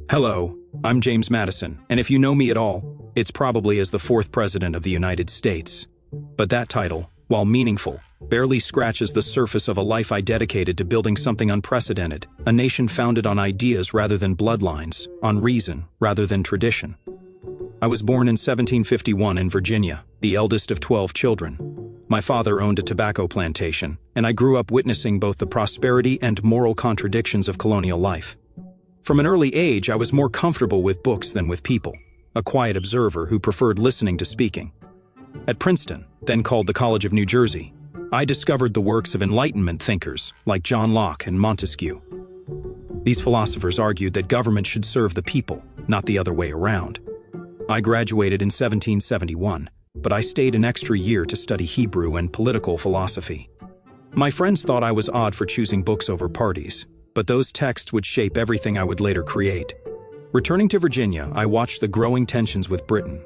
Hello, I'm James Madison, and if you know me at all, it's probably as the fourth President of the United States. But that title, while meaningful, barely scratches the surface of a life I dedicated to building something unprecedented, a nation founded on ideas rather than bloodlines, on reason rather than tradition. I was born in 1751 in Virginia, the eldest of 12 children. My father owned a tobacco plantation, and I grew up witnessing both the prosperity and moral contradictions of colonial life. From an early age, I was more comfortable with books than with people, a quiet observer who preferred listening to speaking. At Princeton, then called the College of New Jersey, I discovered the works of Enlightenment thinkers like John Locke and Montesquieu. These philosophers argued that government should serve the people, not the other way around. I graduated in 1771, but I stayed an extra year to study Hebrew and political philosophy. My friends thought I was odd for choosing books over parties, but those texts would shape everything I would later create. Returning to Virginia, I watched the growing tensions with Britain.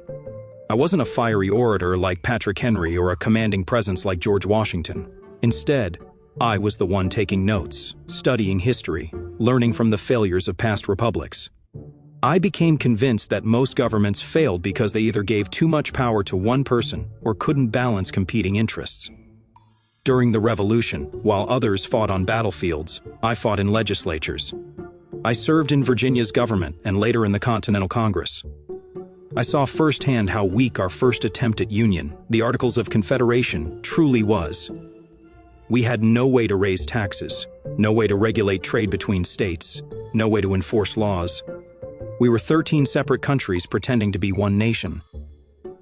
I wasn't a fiery orator like Patrick Henry or a commanding presence like George Washington. Instead, I was the one taking notes, studying history, learning from the failures of past republics. I became convinced that most governments failed because they either gave too much power to one person or couldn't balance competing interests. During the Revolution, while others fought on battlefields, I fought in legislatures. I served in Virginia's government and later in the Continental Congress. I saw firsthand how weak our first attempt at union, the Articles of Confederation, truly was. We had no way to raise taxes, no way to regulate trade between states, no way to enforce laws. We were 13 separate countries pretending to be one nation.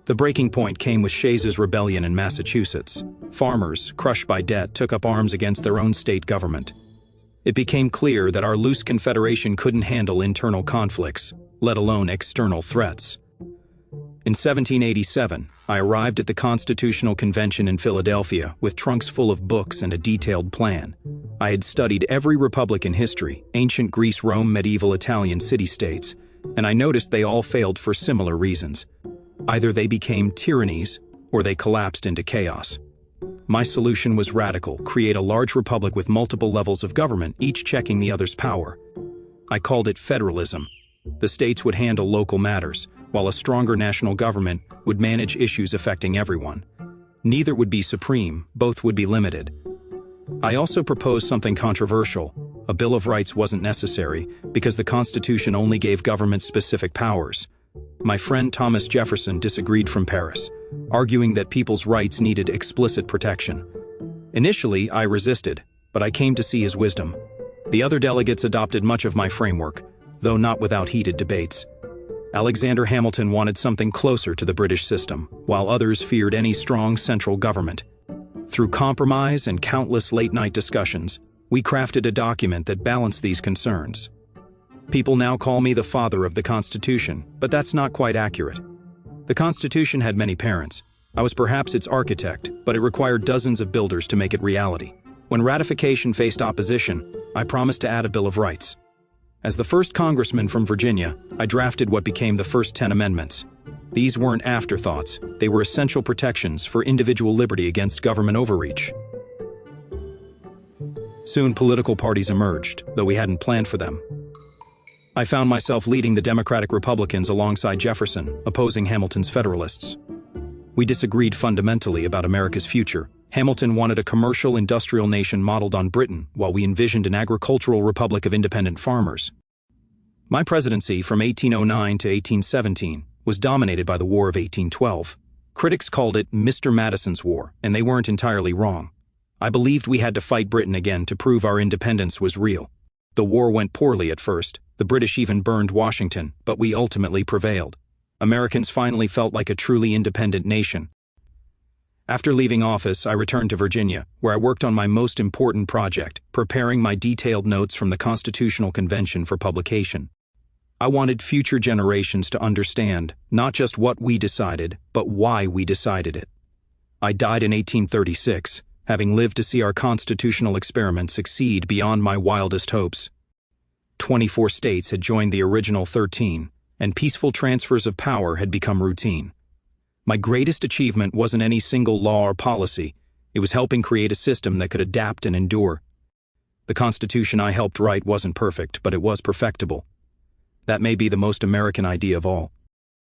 The breaking point came with Shays's rebellion in Massachusetts. Farmers, crushed by debt, took up arms against their own state government. It became clear that our loose confederation couldn't handle internal conflicts, let alone external threats. In 1787, I arrived at the Constitutional Convention in Philadelphia with trunks full of books and a detailed plan. I had studied every republic in history, ancient Greece, Rome, medieval Italian city-states, and I noticed they all failed for similar reasons. Either they became tyrannies, or they collapsed into chaos. My solution was radical: create a large republic with multiple levels of government, each checking the other's power. I called it federalism. The states would handle local matters, while a stronger national government would manage issues affecting everyone. Neither would be supreme, both would be limited. I also proposed something controversial. A Bill of Rights wasn't necessary, because the Constitution only gave government specific powers. My friend Thomas Jefferson disagreed from Paris, arguing that people's rights needed explicit protection. Initially, I resisted, but I came to see his wisdom. The other delegates adopted much of my framework, though not without heated debates. Alexander Hamilton wanted something closer to the British system, while others feared any strong central government. Through compromise and countless late-night discussions, we crafted a document that balanced these concerns. People now call me the father of the Constitution, but that's not quite accurate. The Constitution had many parents. I was perhaps its architect, but it required dozens of builders to make it reality. When ratification faced opposition, I promised to add a Bill of Rights. As the first congressman from Virginia, I drafted what became the first 10 amendments. These weren't afterthoughts, they were essential protections for individual liberty against government overreach. Soon political parties emerged, though we hadn't planned for them. I found myself leading the Democratic Republicans alongside Jefferson, opposing Hamilton's Federalists. We disagreed fundamentally about America's future. Hamilton wanted a commercial, industrial nation modeled on Britain, while we envisioned an agricultural republic of independent farmers. My presidency, from 1809 to 1817, was dominated by the War of 1812. Critics called it Mr. Madison's War, and they weren't entirely wrong. I believed we had to fight Britain again to prove our independence was real. The war went poorly at first. The British even burned Washington, but we ultimately prevailed. Americans finally felt like a truly independent nation. After leaving office, I returned to Virginia, where I worked on my most important project, preparing my detailed notes from the Constitutional Convention for publication. I wanted future generations to understand not just what we decided, but why we decided it. I died in 1836, having lived to see our constitutional experiment succeed beyond my wildest hopes. 24 states had joined the original 13, and peaceful transfers of power had become routine. My greatest achievement wasn't any single law or policy. It was helping create a system that could adapt and endure. The Constitution I helped write wasn't perfect, but it was perfectible. That may be the most American idea of all.